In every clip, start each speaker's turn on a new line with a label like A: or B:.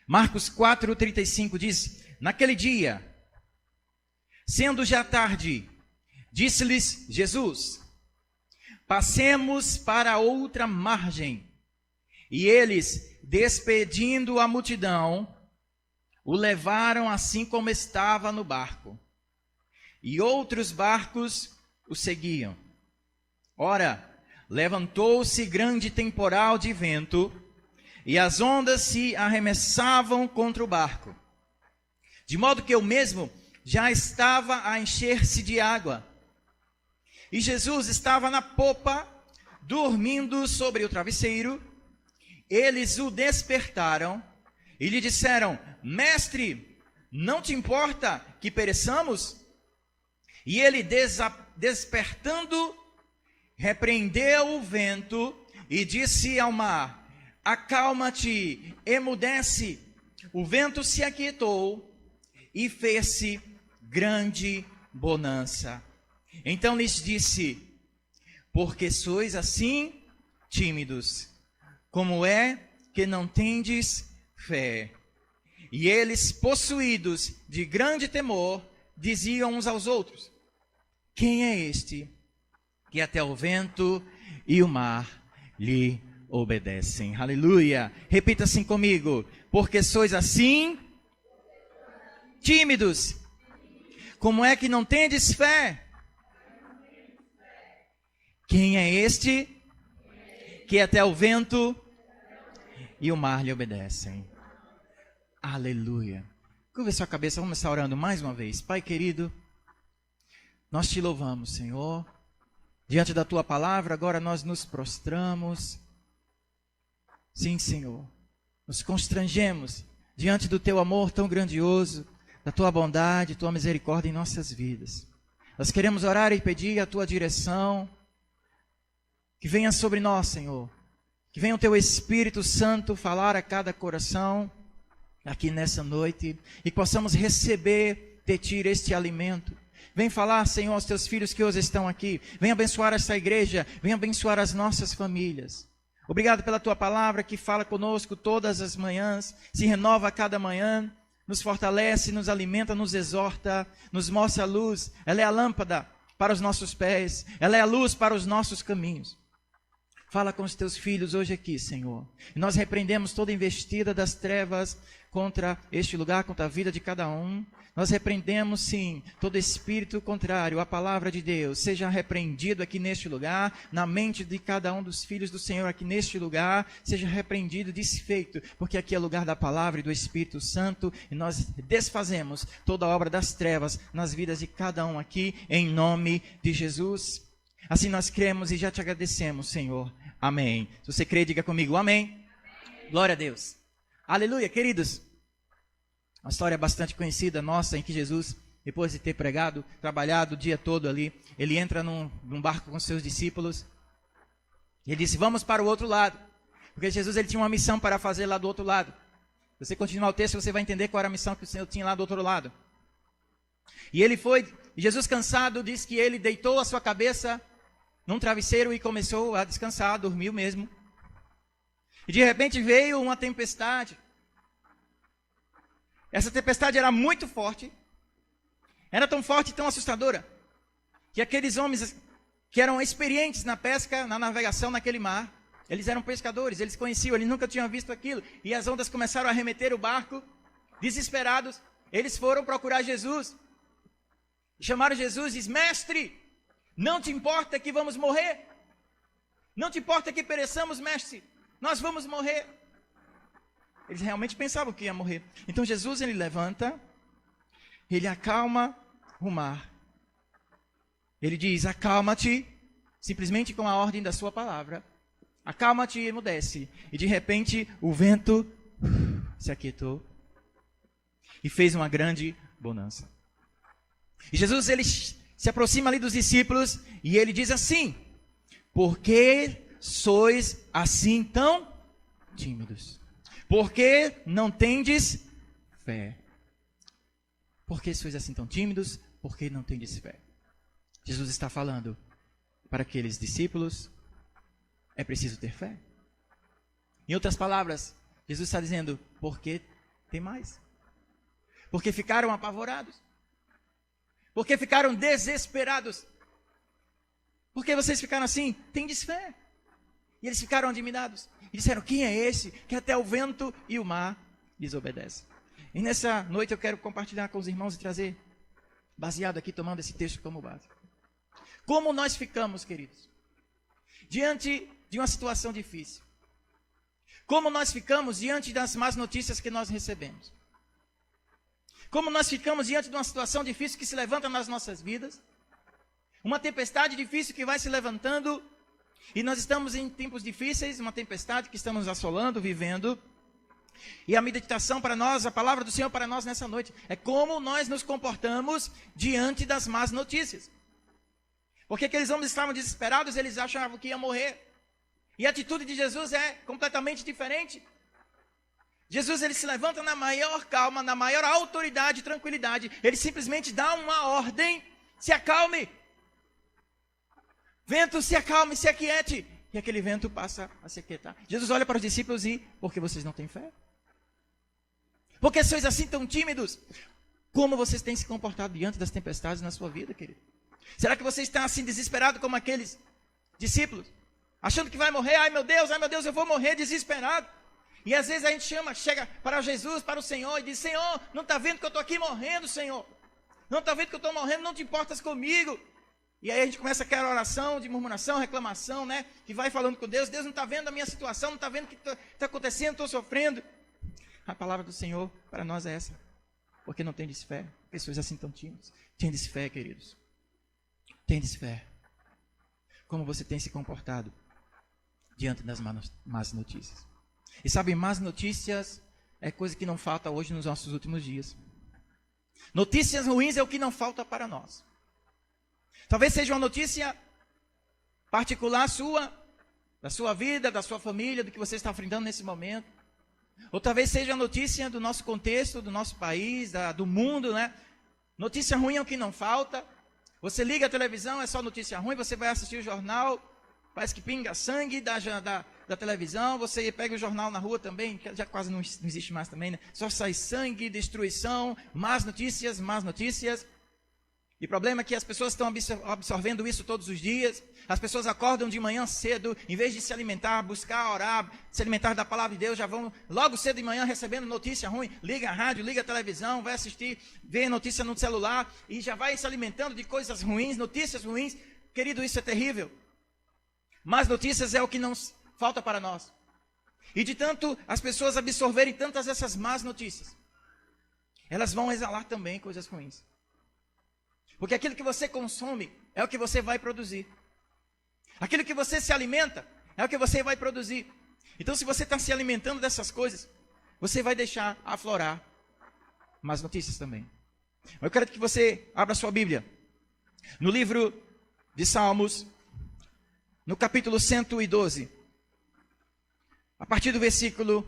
A: Marcos 4:35 diz: naquele dia, sendo já tarde, disse-lhes Jesus: passemos para outra margem. E eles, despedindo a multidão, o levaram assim como estava no barco. E outros barcos o seguiam. Ora, levantou-se grande temporal de vento, e as ondas se arremessavam contra o barco, de modo que o mesmo já estava a encher-se de água. E Jesus estava na popa, dormindo sobre o travesseiro. Eles o despertaram e lhe disseram: mestre, não te importa que pereçamos? E ele, despertando, repreendeu o vento e disse ao mar: acalma-te, emudece. O vento se aquietou e fez-se grande bonança. Então lhes disse: porque sois assim tímidos, como é que não tendes fé? E eles, possuídos de grande temor, diziam uns aos outros: quem é este que até o vento e o mar lhe obedecem? Aleluia! Repita assim comigo: porque sois assim tímidos, como é que não tendes fé? Quem é este que até o vento e o mar lhe obedecem? Aleluia! Curva sua cabeça, vamos estar orando mais uma vez. Pai querido, nós te louvamos, Senhor. Diante da tua palavra, agora nós nos prostramos. Sim, Senhor, nos constrangemos diante do teu amor tão grandioso, da tua bondade, tua misericórdia em nossas vidas. Nós queremos orar e pedir a tua direção, que venha sobre nós, Senhor. Que venha o teu Espírito Santo falar a cada coração aqui nessa noite, e que possamos receber de ti este alimento. Vem falar, Senhor, aos teus filhos que hoje estão aqui. Vem abençoar esta igreja, vem abençoar as nossas famílias. Obrigado pela tua palavra que fala conosco todas as manhãs, se renova a cada manhã, nos fortalece, nos alimenta, nos exorta, nos mostra a luz. Ela é a lâmpada para os nossos pés, ela é a luz para os nossos caminhos. Fala com os teus filhos hoje aqui, Senhor. E nós repreendemos toda investida das trevas contra este lugar, contra a vida de cada um. Nós repreendemos, sim, todo espírito contrário à palavra de Deus. Seja repreendido aqui neste lugar, na mente de cada um dos filhos do Senhor aqui neste lugar. Seja repreendido, desfeito, porque aqui é lugar da palavra e do Espírito Santo. E nós desfazemos toda a obra das trevas nas vidas de cada um aqui, em nome de Jesus. Assim nós cremos e já te agradecemos, Senhor. Amém. Se você crê, diga comigo, amém. Glória a Deus. Aleluia, queridos. Uma história bastante conhecida nossa, em que Jesus, depois de ter pregado, trabalhado o dia todo ali, ele entra num barco com seus discípulos. E ele disse: vamos para o outro lado. Porque Jesus ele tinha uma missão para fazer lá do outro lado. Se você continuar o texto, você vai entender qual era a missão que o Senhor tinha lá do outro lado. E ele foi, e Jesus cansado, diz que ele deitou a sua cabeça num travesseiro e começou a descansar, dormiu mesmo. E de repente veio uma tempestade. Essa tempestade era muito forte. Era tão forte e tão assustadora, que aqueles homens que eram experientes na pesca, na navegação naquele mar, eles eram pescadores, eles conheciam, eles nunca tinham visto aquilo. E as ondas começaram a arremeter o barco, desesperados. Eles foram procurar Jesus. Chamaram Jesus e disse: mestre, não te importa que vamos morrer? Não te importa que pereçamos, mestre? Nós vamos morrer. Eles realmente pensavam que ia morrer. Então Jesus, ele levanta, ele acalma o mar. Ele diz: acalma-te, simplesmente com a ordem da sua palavra. Acalma-te e emudece. E de repente o vento se aquietou e fez uma grande bonança. E Jesus, ele se aproxima ali dos discípulos e ele diz assim: por que sois assim tão tímidos? Por que não tendes fé? Por que sois assim tão tímidos? Por que não tendes fé? Jesus está falando para aqueles discípulos: é preciso ter fé. Em outras palavras, Jesus está dizendo: porque Tem mais. Porque ficaram apavorados. Porque ficaram desesperados. Porque vocês ficaram assim? Tem desfé. E eles ficaram admirados. E disseram, quem é esse que até o vento e o mar desobedecem? E nessa noite eu quero compartilhar com os irmãos e trazer, baseado aqui, tomando esse texto como base. Como nós ficamos, queridos, diante de uma situação difícil? Como nós ficamos diante das más notícias que nós recebemos? Como nós ficamos diante de uma situação difícil que se levanta nas nossas vidas? Uma tempestade difícil que vai se levantando, e nós estamos em tempos difíceis, uma tempestade que estamos assolando, vivendo. E a meditação para nós, a palavra do Senhor para nós nessa noite, é como nós nos comportamos diante das más notícias. Porque aqueles homens estavam desesperados, eles achavam que ia morrer. E a atitude de Jesus é completamente diferente. Jesus, ele se levanta na maior calma, na maior autoridade e tranquilidade. Ele simplesmente dá uma ordem: se acalme. Vento, se acalme, se aquiete. E aquele vento passa a se aquietar. Jesus olha para os discípulos e, porque vocês não têm fé? Porque sois assim tão tímidos? Como vocês têm se comportado diante das tempestades na sua vida, querido? Será que você está assim desesperado como aqueles discípulos? Achando que vai morrer, ai meu Deus, eu vou morrer desesperado. E às vezes a gente chega para Jesus, para o Senhor e diz, Senhor, não está vendo que eu estou aqui morrendo, Senhor? Não está vendo que eu estou morrendo, não te importas comigo? E aí a gente começa aquela oração de murmuração, reclamação, né? Que vai falando com Deus, Deus não está vendo a minha situação, não está vendo o que está acontecendo, estou sofrendo. A palavra do Senhor para nós é essa. Porque não tendes fé, pessoas assim tão tímidas. Tendes fé, queridos. Tendes fé. Como você tem se comportado diante das más notícias? E sabe, más notícias é coisa que não falta hoje nos nossos últimos dias. Notícias ruins é o que não falta para nós. Talvez seja uma notícia particular sua, da sua vida, da sua família, do que você está enfrentando nesse momento. Ou talvez seja a notícia do nosso contexto, do nosso país, do mundo, né? Notícia ruim é o que não falta. Você liga a televisão, é só notícia ruim, você vai assistir o jornal, parece que pinga sangue da televisão, você pega o jornal na rua também, que já quase não existe mais também, né? Só sai sangue, destruição, más notícias, más notícias. E o problema é que as pessoas estão absorvendo isso todos os dias. As pessoas acordam de manhã cedo, em vez de se alimentar, buscar, orar, se alimentar da palavra de Deus, já vão logo cedo de manhã recebendo notícia ruim. Liga a rádio, liga a televisão, vai assistir, vê notícia no celular e já vai se alimentando de coisas ruins, notícias ruins. Querido, isso é terrível. Más notícias é o que não falta para nós. E de tanto as pessoas absorverem tantas essas más notícias, elas vão exalar também coisas ruins. Porque aquilo que você consome é o que você vai produzir. Aquilo que você se alimenta é o que você vai produzir. Então, se você está se alimentando dessas coisas, você vai deixar aflorar más notícias também. Eu quero que você abra sua Bíblia no livro de Salmos, no capítulo 112, a partir do versículo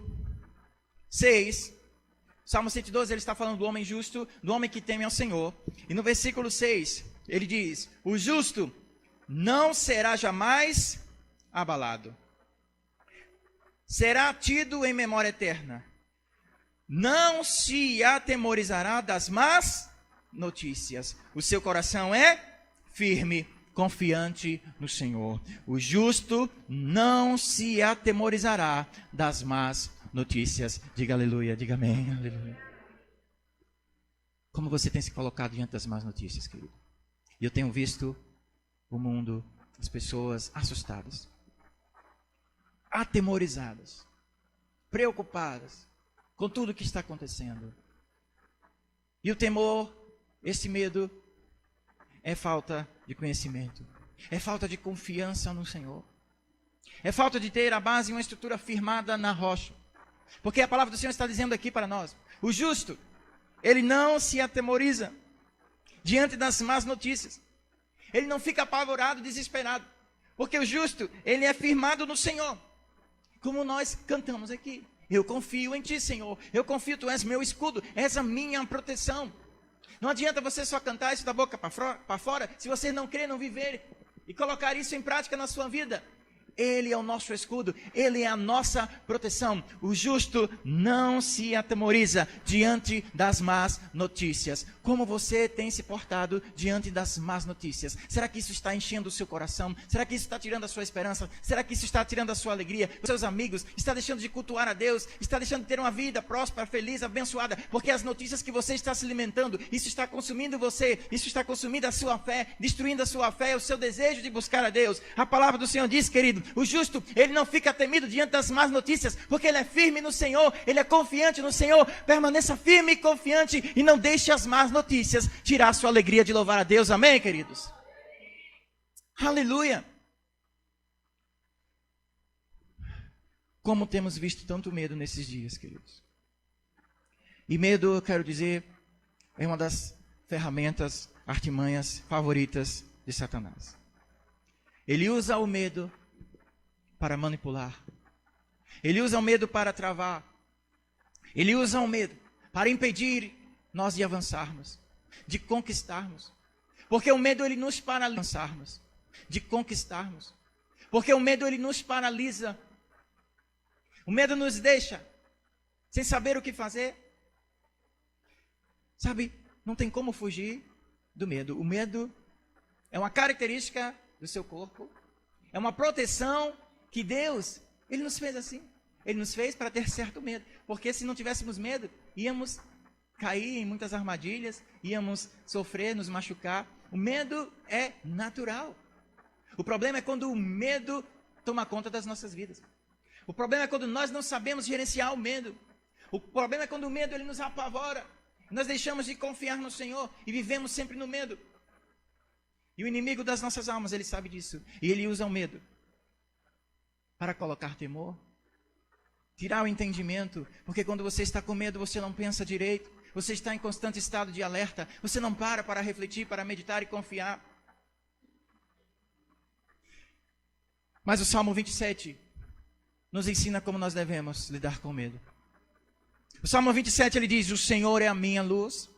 A: 6. Salmo 112, ele está falando do homem justo, do homem que teme ao Senhor. E no versículo 6, ele diz, o justo não será jamais abalado. Será tido em memória eterna. Não se atemorizará das más notícias. O seu coração é firme, confiante no Senhor. O justo não se atemorizará das más notícias. Diga aleluia, diga amém, aleluia. Como você tem se colocado diante das más notícias, querido? E eu tenho visto o mundo, as pessoas assustadas, atemorizadas, preocupadas com tudo o que está acontecendo. E o temor, esse medo, é falta de conhecimento, é falta de confiança no Senhor, é falta de ter a base e uma estrutura firmada na rocha. Porque a palavra do Senhor está dizendo aqui para nós, o justo, ele não se atemoriza diante das más notícias. Ele não fica apavorado, desesperado. Porque o justo, ele é firmado no Senhor. Como nós cantamos aqui. Eu confio em ti, Senhor. Eu confio, tu és meu escudo. És a minha proteção. Não adianta você só cantar isso da boca para fora, se você não crer, não viver e colocar isso em prática na sua vida. Ele é o nosso escudo, Ele é a nossa proteção. O justo não se atemoriza diante das más notícias. Como você tem se portado diante das más notícias? Será que isso está enchendo o seu coração? Será que isso está tirando a sua esperança? Será que isso está tirando a sua alegria? Os seus amigos? Está deixando de cultuar a Deus? Está deixando de ter uma vida próspera, feliz, abençoada? Porque as notícias que você está se alimentando, isso está consumindo você, isso está consumindo a sua fé, destruindo a sua fé, o seu desejo de buscar a Deus. A palavra do Senhor diz, querido, o justo, ele não fica temido diante das más notícias, porque ele é firme no Senhor, ele é confiante no Senhor. Permaneça firme e confiante e não deixe as más notícias tirar a sua alegria de louvar a Deus. Amém, queridos? Aleluia! Como temos visto tanto medo nesses dias, queridos. E medo, eu quero dizer, é uma das ferramentas, artimanhas favoritas de Satanás. Ele usa o medo para manipular. Ele usa o medo para travar. Ele usa o medo para impedir nós de avançarmos, de conquistarmos. Porque o medo, ele nos paralisa, de conquistarmos. Porque o medo, ele nos paralisa. O medo nos deixa sem saber o que fazer. Sabe, não tem como fugir do medo. O medo é uma característica do seu corpo. É uma proteção que Deus, Ele nos fez assim. Ele nos fez para ter certo medo. Porque se não tivéssemos medo, íamos cair em muitas armadilhas, íamos sofrer, nos machucar. O medo é natural. O problema é quando o medo toma conta das nossas vidas. O problema é quando nós não sabemos gerenciar o medo. O problema é quando o medo, ele nos apavora. Nós deixamos de confiar no Senhor e vivemos sempre no medo. E o inimigo das nossas almas, ele sabe disso. E ele usa o medo para colocar temor, tirar o entendimento. Porque quando você está com medo, você não pensa direito. Você está em constante estado de alerta. Você não para refletir, para meditar e confiar. Mas o Salmo 27 nos ensina como nós devemos lidar com o medo. O Salmo 27, ele diz: o Senhor é a minha luz,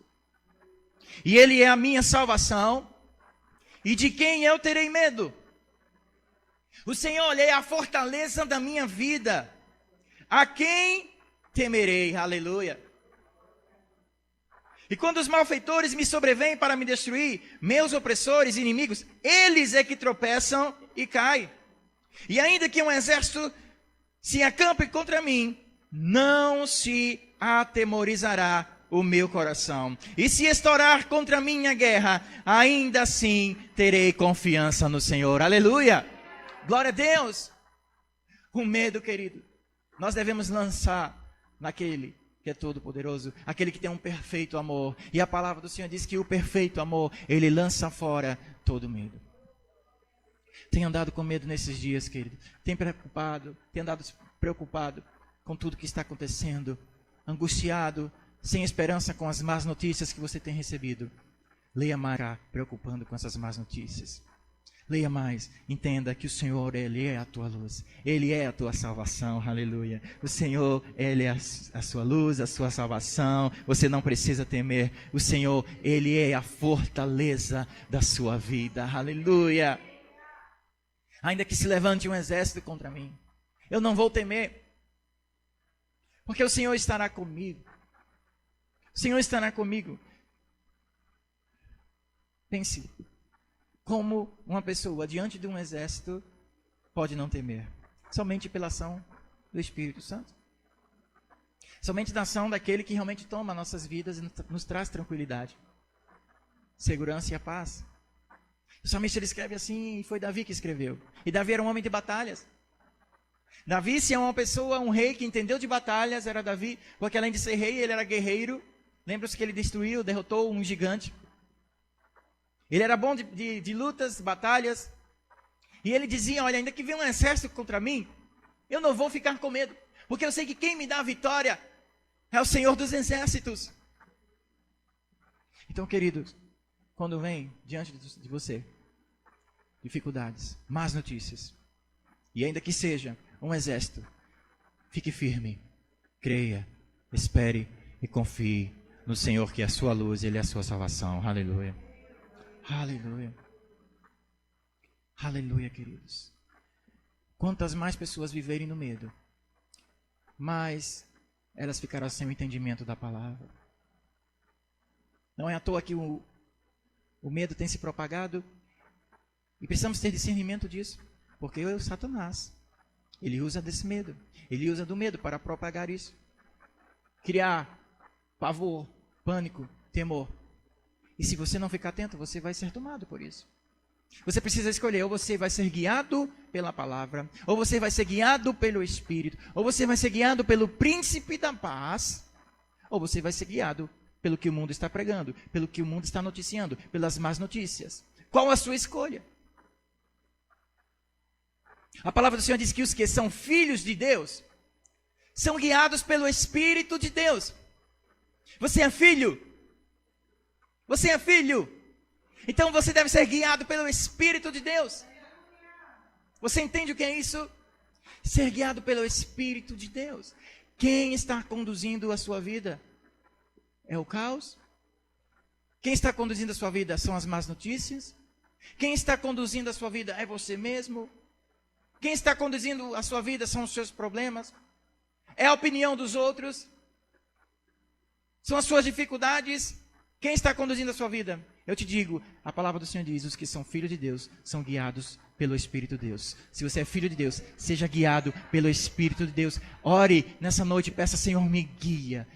A: e Ele é a minha salvação, e de quem eu terei medo? O Senhor é a fortaleza da minha vida, a quem temerei? Aleluia. E quando os malfeitores me sobrevêm para me destruir, meus opressores, inimigos, eles é que tropeçam e caem. E ainda que um exército se acampe contra mim, não se atemorizará o meu coração. E se estourar contra mim a guerra, ainda assim terei confiança no Senhor. Aleluia! Glória a Deus! O medo, querido, nós devemos lançar naquele que é todo poderoso, aquele que tem um perfeito amor. E a palavra do Senhor diz que o perfeito amor, ele lança fora todo medo. Tem andado com medo nesses dias, querido? Tem andado preocupado com tudo que está acontecendo, angustiado, sem esperança com as más notícias que você tem recebido? Leia mais, preocupando com essas más notícias. Leia mais, entenda que o Senhor, Ele é a tua luz, Ele é a tua salvação, aleluia. O Senhor, Ele é a sua luz, a sua salvação, você não precisa temer. O Senhor, Ele é a fortaleza da sua vida, aleluia. Ainda que se levante um exército contra mim, eu não vou temer, porque o Senhor estará comigo. O Senhor estará comigo. Pense, como uma pessoa diante de um exército pode não temer? Somente pela ação do Espírito Santo. Somente da ação daquele que realmente toma nossas vidas e nos traz tranquilidade, segurança e a paz. O salmista, ele escreve assim, e foi Davi que escreveu. E Davi era um homem de batalhas. Davi, se é uma pessoa, um rei que entendeu de batalhas, era Davi, porque além de ser rei, ele era guerreiro. Lembra-se que ele destruiu, derrotou um gigante. Ele era bom de lutas, batalhas. E ele dizia, olha, ainda que venha um exército contra mim, eu não vou ficar com medo, porque eu sei que quem me dá a vitória é o Senhor dos exércitos. Então, queridos, quando vem diante de você dificuldades, más notícias, e ainda que seja um exército, fique firme, creia, espere e confie no Senhor, que é a sua luz, Ele é a sua salvação. Aleluia. Aleluia. Aleluia, queridos. Quantas mais pessoas viverem no medo, mais elas ficarão sem o entendimento da palavra. Não é à toa que o medo tem se propagado e precisamos ter discernimento disso, porque o Satanás, ele usa desse medo, ele usa do medo para propagar isso, criar pavor, pânico, temor. E se você não ficar atento, você vai ser tomado por isso. Você precisa escolher, ou você vai ser guiado pela palavra, ou você vai ser guiado pelo Espírito, ou você vai ser guiado pelo príncipe da paz, ou você vai ser guiado pelo que o mundo está pregando, pelo que o mundo está noticiando, pelas más notícias. Qual a sua escolha? A palavra do Senhor diz que os que são filhos de Deus são guiados pelo Espírito de Deus. Você é filho? Você é filho? Então você deve ser guiado pelo Espírito de Deus. Você entende o que é isso? Ser guiado pelo Espírito de Deus. Quem está conduzindo a sua vida? É o caos? Quem está conduzindo a sua vida são as más notícias? Quem está conduzindo a sua vida é você mesmo? Quem está conduzindo a sua vida são os seus problemas? É a opinião dos outros? São as suas dificuldades? Quem está conduzindo a sua vida? Eu te digo, a palavra do Senhor diz, os que são filhos de Deus são guiados pelo Espírito de Deus. Se você é filho de Deus, seja guiado pelo Espírito de Deus. Ore nessa noite e peça, Senhor, me guia.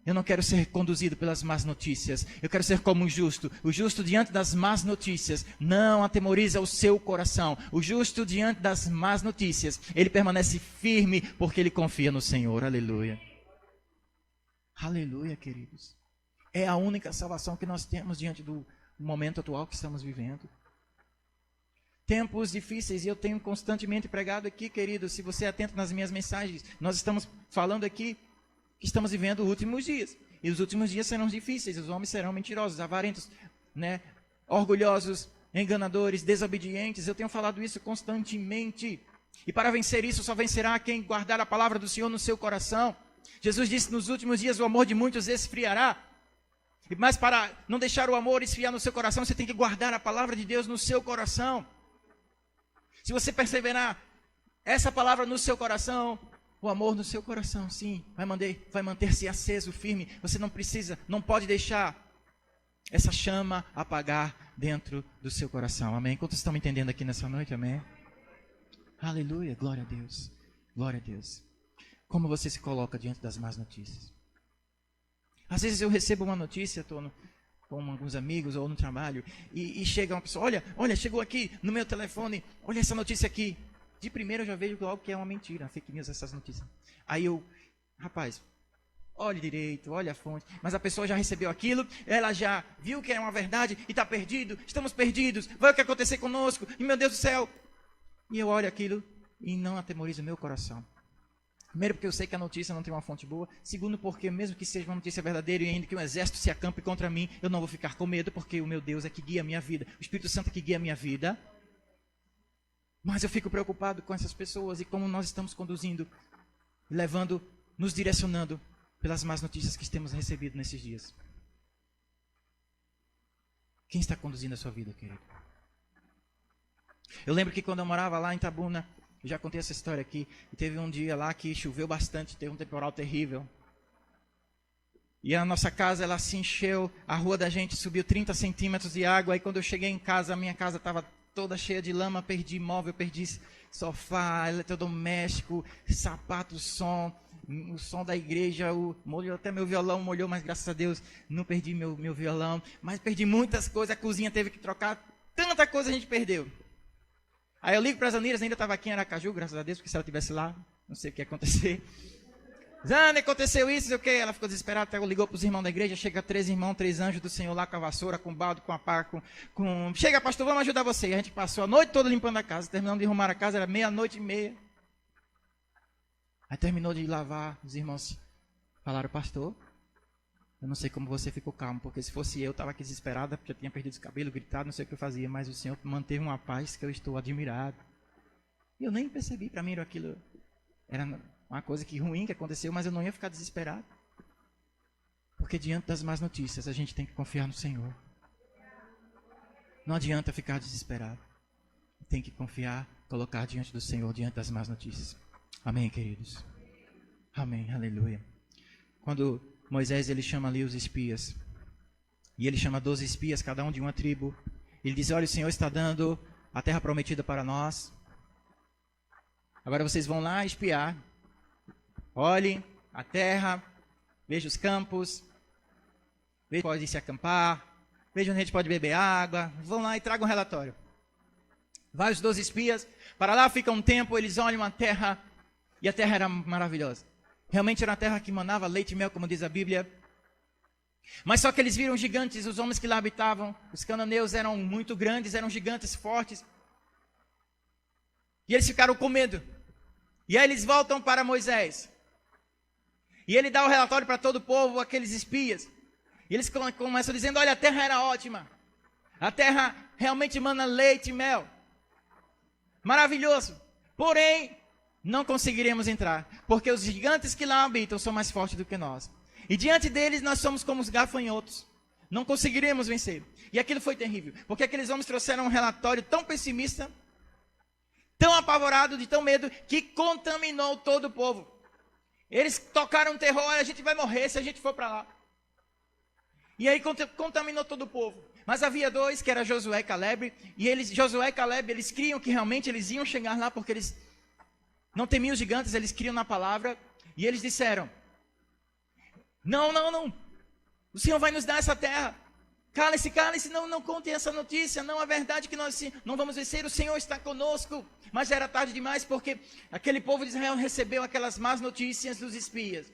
A: Eu não quero ser conduzido pelas más notícias. Eu quero ser como o justo. O justo diante das más notícias não atemoriza o seu coração. O justo diante das más notícias, ele permanece firme porque ele confia no Senhor. Aleluia. Aleluia, queridos. É a única salvação que nós temos diante do momento atual que estamos vivendo. Tempos difíceis, e eu tenho constantemente pregado aqui, queridos, se você é atento nas minhas mensagens, nós estamos falando aqui que estamos vivendo os últimos dias. E os últimos dias serão difíceis, os homens serão mentirosos, avarentos, né, orgulhosos, enganadores, desobedientes. Eu tenho falado isso constantemente. E para vencer isso, só vencerá quem guardar a palavra do Senhor no seu coração. Jesus disse, nos últimos dias o amor de muitos esfriará. Mas para não deixar o amor esfriar no seu coração, você tem que guardar a palavra de Deus no seu coração. Se você perseverar essa palavra no seu coração, o amor no seu coração, sim, vai manter-se aceso, firme. Você não pode deixar essa chama apagar dentro do seu coração. Amém? Quantos estão me entendendo aqui nessa noite? Amém? Aleluia, glória a Deus. Glória a Deus. Como você se coloca diante das más notícias? Às vezes eu recebo uma notícia, estou com alguns amigos ou no trabalho, e chega uma pessoa, olha, chegou aqui no meu telefone, olha essa notícia aqui. De primeiro eu já vejo logo que é uma mentira, fake news, essas notícias. Aí rapaz, olhe direito, olhe a fonte. Mas a pessoa já recebeu aquilo, ela já viu que é uma verdade e está perdido, estamos perdidos, vai o que acontecer conosco, e meu Deus do céu. E eu olho aquilo e não atemoriza o meu coração. Primeiro, porque eu sei que a notícia não tem uma fonte boa. Segundo, porque mesmo que seja uma notícia verdadeira e ainda que um exército se acampe contra mim, eu não vou ficar com medo, porque o meu Deus é que guia a minha vida. O Espírito Santo é que guia a minha vida. Mas eu fico preocupado com essas pessoas e como nós estamos conduzindo, levando, nos direcionando pelas más notícias que temos recebido nesses dias. Quem está conduzindo a sua vida, querido? Eu lembro que quando eu morava lá em Itabuna, eu já contei essa história aqui, e teve um dia lá que choveu bastante, teve um temporal terrível. E a nossa casa, ela se encheu, a rua da gente subiu 30 centímetros de água, aí quando eu cheguei em casa, a minha casa estava toda cheia de lama, perdi móvel, perdi sofá, eletrodoméstico, sapato, o som da igreja, molhou até meu violão, molhou, mas graças a Deus não perdi meu violão, mas perdi muitas coisas, a cozinha teve que trocar, tanta coisa a gente perdeu. Aí eu ligo para as Aniras, ainda estava aqui em Aracaju, graças a Deus, porque se ela estivesse lá, não sei o que ia acontecer. Zane, aconteceu isso, sei o que, ela ficou desesperada, até ligou para os irmãos da igreja, chega 3 irmãos, 3 anjos do Senhor lá com a vassoura, com o balde, com a pá, chega pastor, vamos ajudar você. E a gente passou a noite toda limpando a casa, terminando de arrumar a casa, era 00:30. Aí terminou de lavar, os irmãos falaram, pastor, eu não sei como você ficou calmo, porque se fosse eu estava aqui desesperada, porque eu tinha perdido o cabelo, gritado, não sei o que eu fazia, mas o Senhor manteve uma paz que eu estou admirado. E eu nem percebi, para mim aquilo era uma coisa ruim que aconteceu, mas eu não ia ficar desesperado. Porque diante das más notícias, a gente tem que confiar no Senhor. Não adianta ficar desesperado. Tem que confiar colocar diante do Senhor, diante das más notícias. Amém, queridos? Amém, aleluia. Quando Moisés ele chama ali os espias, e ele chama 12 espias, cada um de uma tribo, ele diz: olha, o Senhor está dando a terra prometida para nós. Agora vocês vão lá espiar. Olhem a terra, vejam os campos, vejam onde pode se acampar, vejam onde a gente pode beber água. Vão lá e tragam um relatório. Vai os 12 espias, para lá fica um tempo, eles olham a terra, e a terra era maravilhosa. Realmente era uma terra que manava leite e mel, como diz a Bíblia. Mas só que eles viram gigantes, os homens que lá habitavam. Os cananeus eram muito grandes, eram gigantes fortes. E eles ficaram com medo. E aí eles voltam para Moisés. E ele dá o relatório para todo o povo, aqueles espias. E eles começam dizendo: olha, a terra era ótima. A terra realmente mana leite e mel. Maravilhoso. Porém, não conseguiremos entrar, porque os gigantes que lá habitam são mais fortes do que nós. E diante deles nós somos como os gafanhotos. Não conseguiremos vencer. E aquilo foi terrível, porque aqueles homens trouxeram um relatório tão pessimista, tão apavorado, de tão medo, que contaminou todo o povo. Eles tocaram terror: a gente vai morrer se a gente for para lá. E aí contaminou todo o povo. Mas havia dois, que era Josué e Caleb, e Josué e Caleb, eles criam que realmente eles iam chegar lá, porque eles não temiam os gigantes, eles criam na palavra, e eles disseram: não, o Senhor vai nos dar essa terra. Cale-se, não contem essa notícia, não é verdade que nós não vamos vencer, o Senhor está conosco. Mas já era tarde demais, porque aquele povo de Israel recebeu aquelas más notícias dos espias,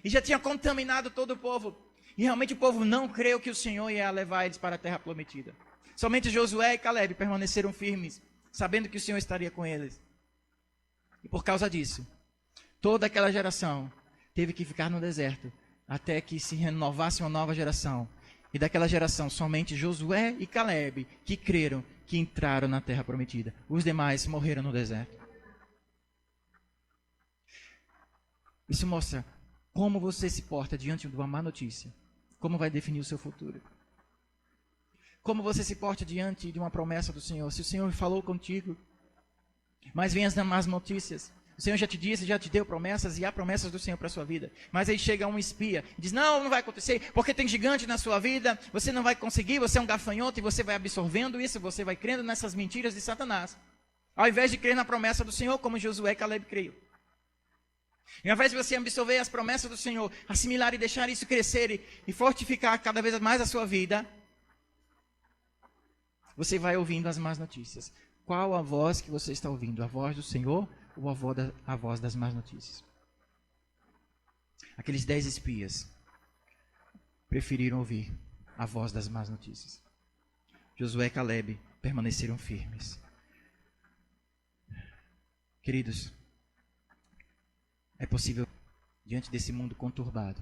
A: e já tinha contaminado todo o povo, e realmente o povo não creu que o Senhor ia levar eles para a terra prometida. Somente Josué e Caleb permaneceram firmes, sabendo que o Senhor estaria com eles. E por causa disso, toda aquela geração teve que ficar no deserto, até que se renovasse uma nova geração. E daquela geração, somente Josué e Caleb que creram, que entraram na terra prometida. Os demais morreram no deserto. Isso mostra como você se porta diante de uma má notícia. Como vai definir o seu futuro. Como você se porta diante de uma promessa do Senhor. Se o Senhor falou contigo, mas vem as más notícias. O Senhor já te disse, já te deu promessas, e há promessas do Senhor para a sua vida. Mas aí chega um espia e diz: não vai acontecer, porque tem gigante na sua vida, você não vai conseguir, você é um gafanhoto, e você vai absorvendo isso, você vai crendo nessas mentiras de Satanás. Ao invés de crer na promessa do Senhor, como Josué e Caleb creio. E ao invés de você absorver as promessas do Senhor, assimilar e deixar isso crescer e fortificar cada vez mais a sua vida, você vai ouvindo as más notícias. Qual a voz que você está ouvindo? A voz do Senhor ou a voz das más notícias? Aqueles 10 espias preferiram ouvir a voz das más notícias. Josué e Caleb permaneceram firmes. Queridos, é possível, diante desse mundo conturbado,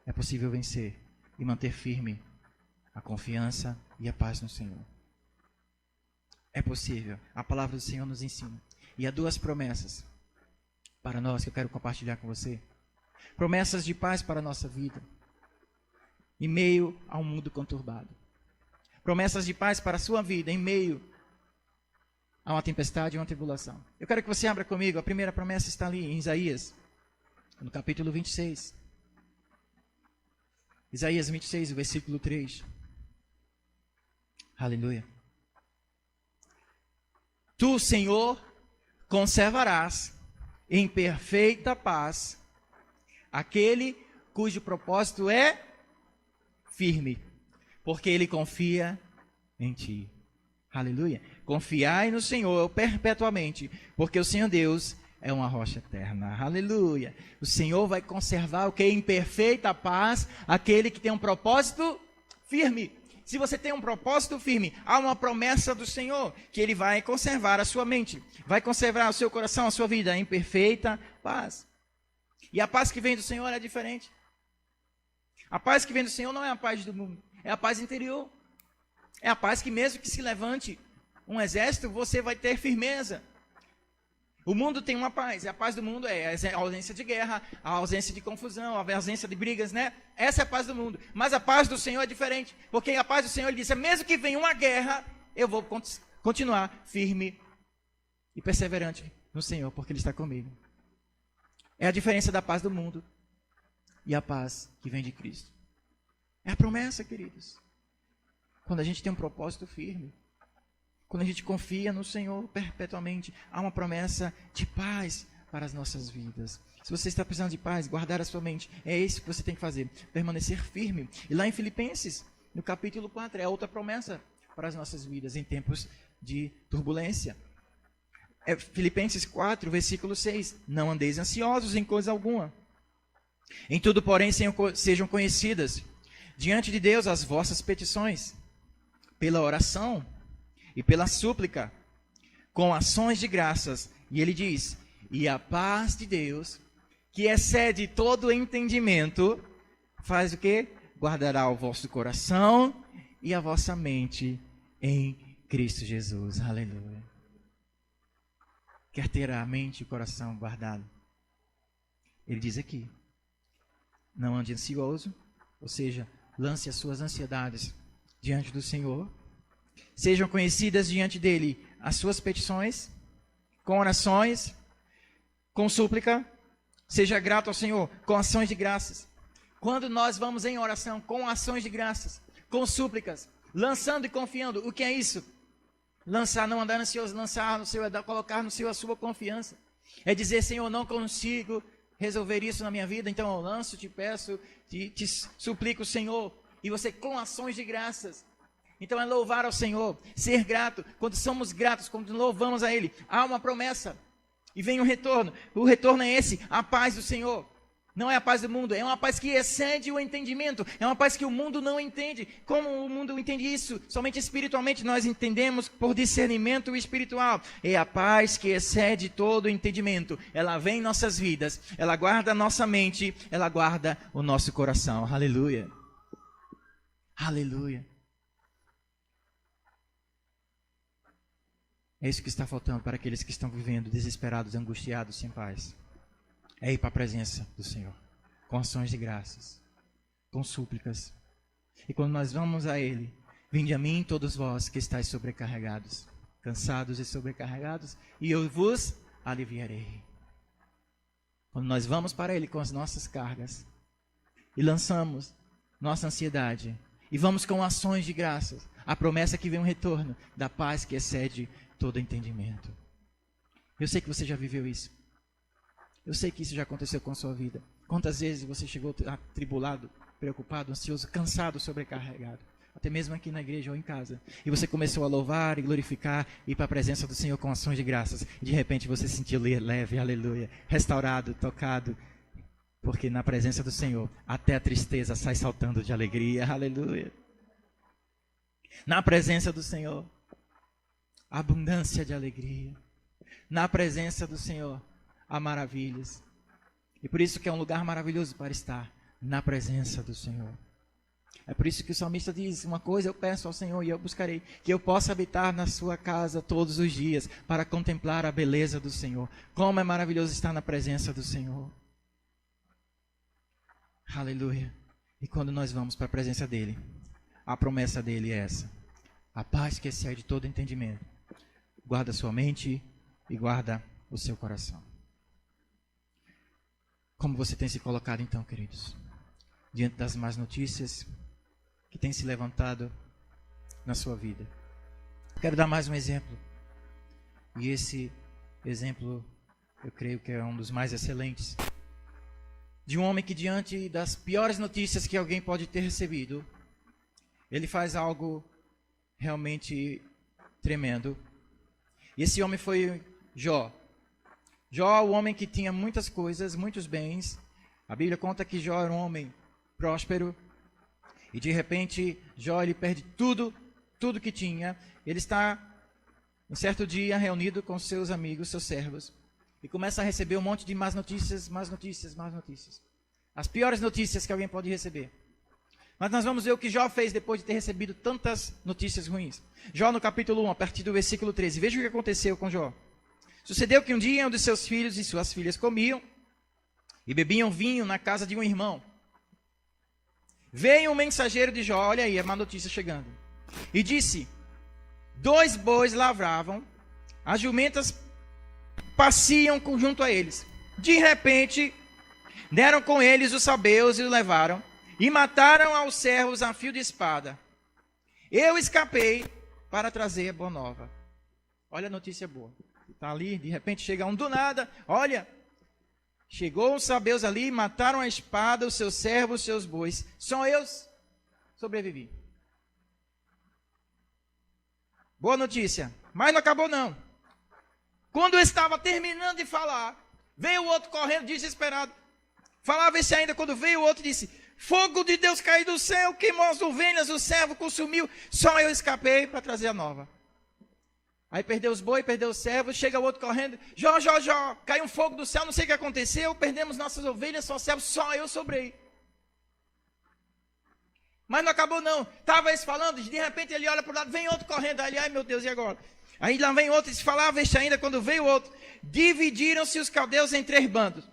A: é possível vencer e manter firme a confiança e a paz no Senhor. É possível. A palavra do Senhor nos ensina. E há 2 promessas para nós que eu quero compartilhar com você. Promessas de paz para a nossa vida, em meio a um mundo conturbado. Promessas de paz para a sua vida, em meio a uma tempestade e uma tribulação. Eu quero que você abra comigo. A primeira promessa está ali em Isaías, no capítulo 26. Isaías 26, o versículo 3. Aleluia. Tu, Senhor, conservarás em perfeita paz aquele cujo propósito é firme, porque ele confia em ti. Aleluia. Confiai no Senhor perpetuamente, porque o Senhor Deus é uma rocha eterna. Aleluia. O Senhor vai conservar o que? Em perfeita paz aquele que tem um propósito firme. Se você tem um propósito firme, há uma promessa do Senhor, que Ele vai conservar a sua mente, vai conservar o seu coração, a sua vida em perfeita paz. E a paz que vem do Senhor é diferente. A paz que vem do Senhor não é a paz do mundo, é a paz interior. É a paz que mesmo que se levante um exército, você vai ter firmeza. O mundo tem uma paz, e a paz do mundo é a ausência de guerra, a ausência de confusão, a ausência de brigas, né? Essa é a paz do mundo. Mas a paz do Senhor é diferente, porque a paz do Senhor, Ele diz, mesmo que venha uma guerra, eu vou continuar firme e perseverante no Senhor, porque Ele está comigo. É a diferença da paz do mundo e a paz que vem de Cristo. É a promessa, queridos. Quando a gente tem um propósito firme, quando a gente confia no Senhor perpetuamente, há uma promessa de paz para as nossas vidas. Se você está precisando de paz, guardar a sua mente, é isso que você tem que fazer, permanecer firme. E lá em Filipenses, no capítulo 4, é outra promessa para as nossas vidas em tempos de turbulência. É Filipenses 4, versículo 6. Não andeis ansiosos em coisa alguma. Em tudo, porém, sejam conhecidas diante de Deus as vossas petições, pela oração e pela súplica, com ações de graças. E ele diz, e a paz de Deus, que excede todo o entendimento, faz o quê? Guardará o vosso coração e a vossa mente em Cristo Jesus. Aleluia. Quer ter a mente e o coração guardado? Ele diz aqui, não ande ansioso, ou seja, lance as suas ansiedades diante do Senhor. Sejam conhecidas diante dele as suas petições, com orações, com súplica. Seja grato ao Senhor com ações de graças. Quando nós vamos em oração com ações de graças, com súplicas, lançando e confiando, o que é isso? Lançar, não andar ansioso, lançar no Senhor, é colocar no Senhor a sua confiança. É dizer, Senhor, não consigo resolver isso na minha vida, então eu lanço, te peço, te suplico, Senhor. E você com ações de graças. Então é louvar ao Senhor, ser grato. Quando somos gratos, quando louvamos a Ele, há uma promessa. E vem o retorno. O retorno é esse, a paz do Senhor. Não é a paz do mundo, é uma paz que excede o entendimento. É uma paz que o mundo não entende. Como o mundo entende isso? Somente espiritualmente nós entendemos por discernimento espiritual. É a paz que excede todo o entendimento. Ela vem em nossas vidas, ela guarda a nossa mente, ela guarda o nosso coração. Aleluia. Aleluia. É isso que está faltando para aqueles que estão vivendo desesperados, angustiados, sem paz. É ir para a presença do Senhor, com ações de graças, com súplicas. E quando nós vamos a Ele, vinde a mim todos vós que estáis sobrecarregados, cansados e sobrecarregados, e eu vos aliviarei. Quando nós vamos para Ele com as nossas cargas, e lançamos nossa ansiedade, e vamos com ações de graças, a promessa que vem um retorno da paz que excede todo entendimento. Eu sei que você já viveu isso. Eu sei que isso já aconteceu com a sua vida. Quantas vezes você chegou atribulado, preocupado, ansioso, cansado, sobrecarregado, até mesmo aqui na igreja ou em casa, e você começou a louvar e glorificar, ir para a presença do Senhor com ações de graças, e de repente você se sentiu leve, aleluia, restaurado, tocado, porque na presença do Senhor até a tristeza sai saltando de alegria, aleluia. Na presença do Senhor, abundância de alegria. Na presença do Senhor, há maravilhas. E por isso que é um lugar maravilhoso para estar, na presença do Senhor. É por isso que o salmista diz, uma coisa eu peço ao Senhor e eu buscarei, que eu possa habitar na sua casa todos os dias, para contemplar a beleza do Senhor. Como é maravilhoso estar na presença do Senhor. Aleluia. E quando nós vamos para a presença dEle, a promessa dEle é essa. A paz que excede todo entendimento. Guarda sua mente e guarda o seu coração. Como você tem se colocado então, queridos? Diante das más notícias que têm se levantado na sua vida. Quero dar mais um exemplo. E esse exemplo, eu creio que é um dos mais excelentes. De um homem que diante das piores notícias que alguém pode ter recebido, ele faz algo realmente tremendo. E esse homem foi Jó. Jó, o homem que tinha muitas coisas, muitos bens. A Bíblia conta que Jó era um homem próspero. E de repente, Jó ele perde tudo que tinha. Ele está, um certo dia, reunido com seus amigos, seus servos. E começa a receber um monte de más notícias, más notícias, más notícias. As piores notícias que alguém pode receber. Mas nós vamos ver o que Jó fez depois de ter recebido tantas notícias ruins. Jó no capítulo 1, a partir do versículo 13. Veja o que aconteceu com Jó. Sucedeu que um dia um de seus filhos e suas filhas comiam e bebiam vinho na casa de um irmão. Veio um mensageiro de Jó, olha aí a má notícia chegando. E disse, 2 bois lavravam, as jumentas passeam junto a eles. De repente, deram com eles os sabeus e o levaram, e mataram aos servos a fio de espada. Eu escapei para trazer a boa nova. Olha a notícia boa. Está ali, de repente chega um do nada. Olha, chegou os sabeus ali, mataram a espada, os seus servos, os seus bois. Só eu sobrevivi. Boa notícia. Mas não acabou não. Quando eu estava terminando de falar, veio o outro correndo desesperado. Falava esse ainda, quando veio o outro disse: fogo de Deus caiu do céu, queimou as ovelhas, o servo consumiu. Só eu escapei para trazer a nova. Aí perdeu os bois, perdeu os servos, chega o outro correndo. Jó, caiu um fogo do céu, não sei o que aconteceu, perdemos nossas ovelhas, só servos, só eu sobrei. Mas não acabou não. Estava esse falando, de repente ele olha para o lado, vem outro correndo. Aí, ai meu Deus, e agora? Aí lá vem outro, se falava este ainda, quando veio outro. Dividiram-se os caldeus em 3 bandos.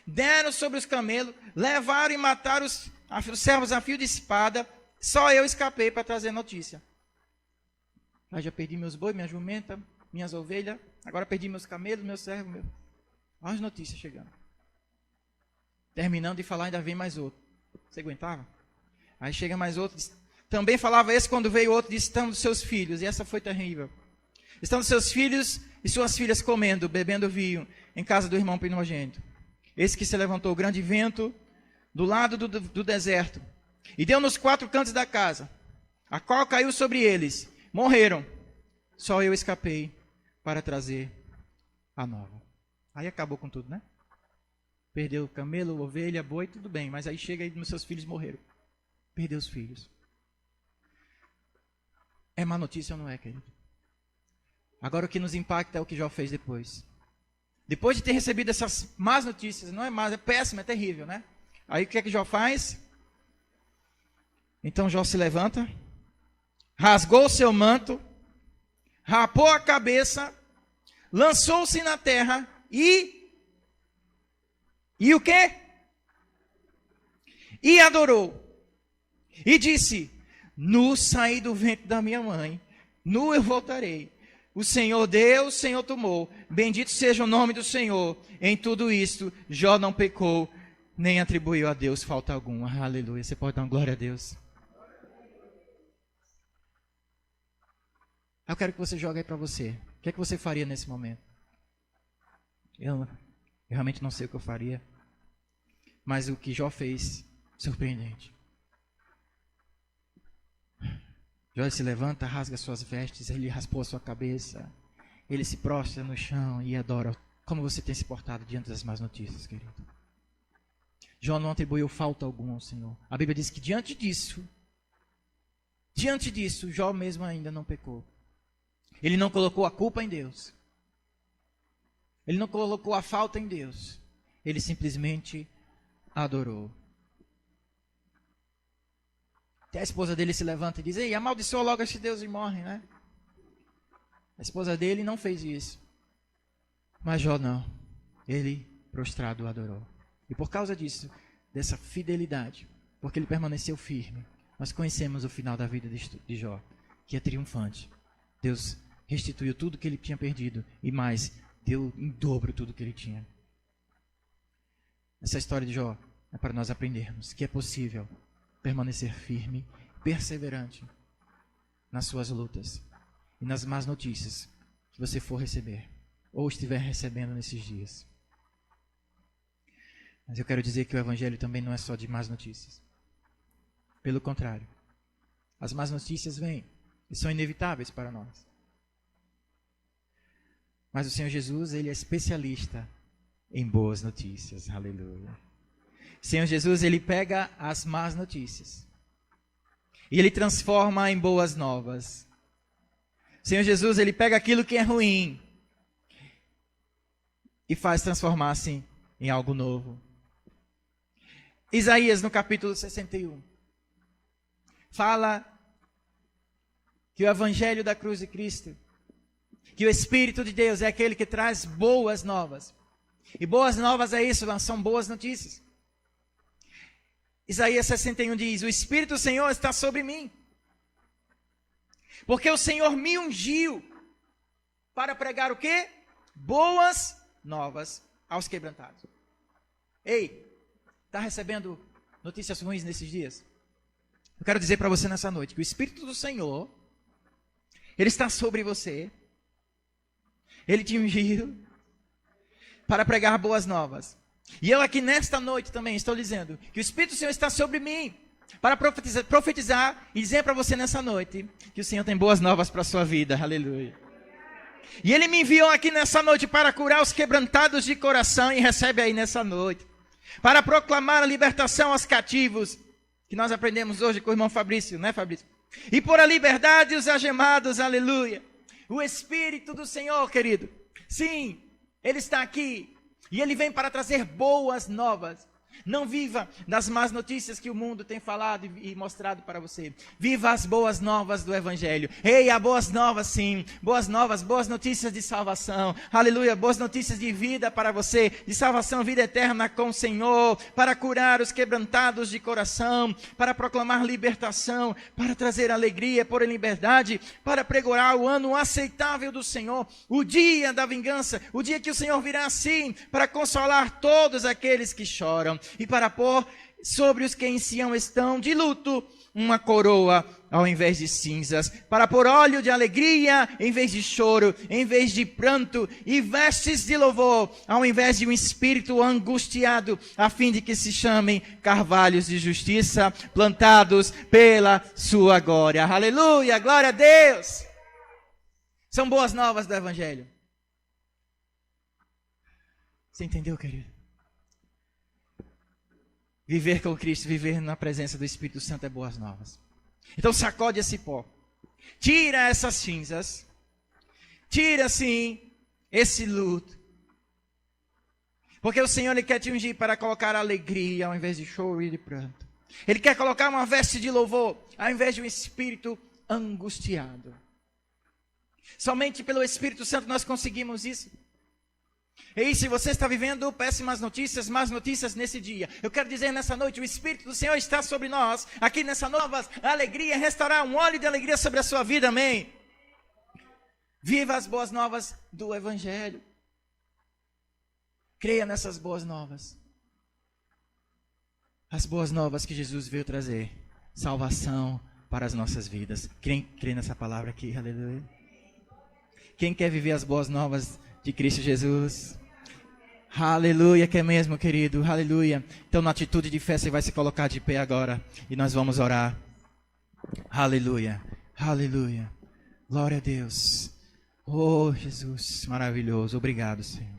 A: Deram sobre os camelos, levaram e mataram os servos a fio de espada. Só eu escapei para trazer notícia. Eu já perdi meus bois, minha jumenta, minhas ovelhas. Agora perdi meus camelos, meus servos. Olha as notícias chegando. Terminando de falar, ainda vem mais outro. Você aguentava? Aí chega mais outro. Também falava esse quando veio outro, disse: estão os seus filhos. E essa foi terrível. Estão os seus filhos e suas filhas comendo, bebendo vinho, em casa do irmão primogênito. Esse que se levantou grande vento do lado do deserto, e deu nos 4 cantos da casa, a qual caiu sobre eles. Morreram. Só eu escapei para trazer a nova. Aí acabou com tudo, né? Perdeu camelo, ovelha, boi, tudo bem. Mas aí chega e seus filhos morreram. Perdeu os filhos. É má notícia ou não é, querido? Agora o que nos impacta é o que Jó fez depois. Depois de ter recebido essas más notícias, não é más, é péssimo, é terrível, né? Aí o que é que Jó faz? Então Jó se levanta, rasgou o seu manto, rapou a cabeça, lançou-se na terra e o quê? E adorou. E disse: nu saí do ventre da minha mãe, nu eu voltarei. O Senhor deu, o Senhor tomou. Bendito seja o nome do Senhor. Em tudo isto, Jó não pecou, nem atribuiu a Deus falta alguma. Aleluia. Você pode dar uma glória a Deus. Eu quero que você jogue aí para você. O que é que você faria nesse momento? Eu realmente não sei o que eu faria. Mas o que Jó fez, surpreendente. Jó se levanta, rasga suas vestes, ele raspou a sua cabeça, ele se prostra no chão e adora. Como você tem se portado diante das más notícias, querido? Jó não atribuiu falta alguma ao Senhor. A Bíblia diz que diante disso, Jó mesmo ainda não pecou. Ele não colocou a culpa em Deus. Ele não colocou a falta em Deus. Ele simplesmente adorou. Até a esposa dele se levanta e diz: ei, amaldiçoa logo este Deus e morre, né? A esposa dele não fez isso. Mas Jó não. Ele, prostrado, adorou. E por causa disso, dessa fidelidade, porque ele permaneceu firme, nós conhecemos o final da vida de Jó, que é triunfante. Deus restituiu tudo que ele tinha perdido e mais, deu em dobro tudo que ele tinha. Essa história de Jó é para nós aprendermos que é possível permanecer firme, perseverante nas suas lutas e nas más notícias que você for receber ou estiver recebendo nesses dias. Mas eu quero dizer que o Evangelho também não é só de más notícias. Pelo contrário, as más notícias vêm e são inevitáveis para nós. Mas o Senhor Jesus, ele é especialista em boas notícias. Aleluia. Senhor Jesus, ele pega as más notícias e ele transforma em boas novas. Senhor Jesus, ele pega aquilo que é ruim e faz transformar-se em algo novo. Isaías, no capítulo 61, fala que o Evangelho da cruz de Cristo, que o Espírito de Deus é aquele que traz boas novas. E boas novas é isso, são boas notícias. Isaías 61 diz: o Espírito do Senhor está sobre mim, porque o Senhor me ungiu para pregar o quê? Boas novas aos quebrantados. Ei, está recebendo notícias ruins nesses dias? Eu quero dizer para você nessa noite que o Espírito do Senhor, Ele está sobre você. Ele te ungiu para pregar boas novas. E eu aqui nesta noite também estou dizendo que o Espírito do Senhor está sobre mim para profetizar e dizer para você nessa noite que o Senhor tem boas novas para a sua vida. Aleluia. E Ele me enviou aqui nessa noite para curar os quebrantados de coração, e recebe aí nessa noite, para proclamar a libertação aos cativos, que nós aprendemos hoje com o irmão Fabrício, né, Fabrício? E por a liberdade os algemados, aleluia. O Espírito do Senhor, querido, sim, Ele está aqui, e Ele vem para trazer boas novas. Não viva das más notícias que o mundo tem falado e mostrado para você. Viva as boas novas do Evangelho. Ei, há boas novas sim. Boas novas, boas notícias de salvação. Aleluia, boas notícias de vida para você. De salvação, vida eterna com o Senhor. Para curar os quebrantados de coração. Para proclamar libertação. Para trazer alegria, pôr em liberdade. Para pregoar o ano aceitável do Senhor. O dia da vingança. O dia que o Senhor virá assim. Para consolar todos aqueles que choram. E para pôr sobre os que em Sião estão de luto uma coroa ao invés de cinzas, para pôr óleo de alegria em vez de choro, em vez de pranto, e vestes de louvor ao invés de um espírito angustiado, a fim de que se chamem carvalhos de justiça, plantados pela sua glória. Aleluia, glória a Deus! São boas novas do Evangelho. Você entendeu, querido? Viver com Cristo, viver na presença do Espírito Santo é boas novas. Então sacode esse pó. Tira essas cinzas. Tira, sim, esse luto. Porque o Senhor, Ele quer te ungir para colocar alegria ao invés de choro e de pranto. Ele quer colocar uma veste de louvor ao invés de um espírito angustiado. Somente pelo Espírito Santo nós conseguimos isso. E se você está vivendo péssimas notícias, más notícias nesse dia, eu quero dizer nessa noite, o Espírito do Senhor está sobre nós, aqui nessa nova alegria, restaurar um óleo de alegria sobre a sua vida, amém? Viva as boas novas do Evangelho. Creia nessas boas novas. As boas novas que Jesus veio trazer, salvação para as nossas vidas. Quem crê nessa palavra aqui, aleluia? Quem quer viver as boas novas de Cristo Jesus? Aleluia, que é mesmo, querido, aleluia. Então, na atitude de fé, você vai se colocar de pé agora e nós vamos orar. Aleluia, aleluia. Glória a Deus. Oh, Jesus, maravilhoso. Obrigado, Senhor.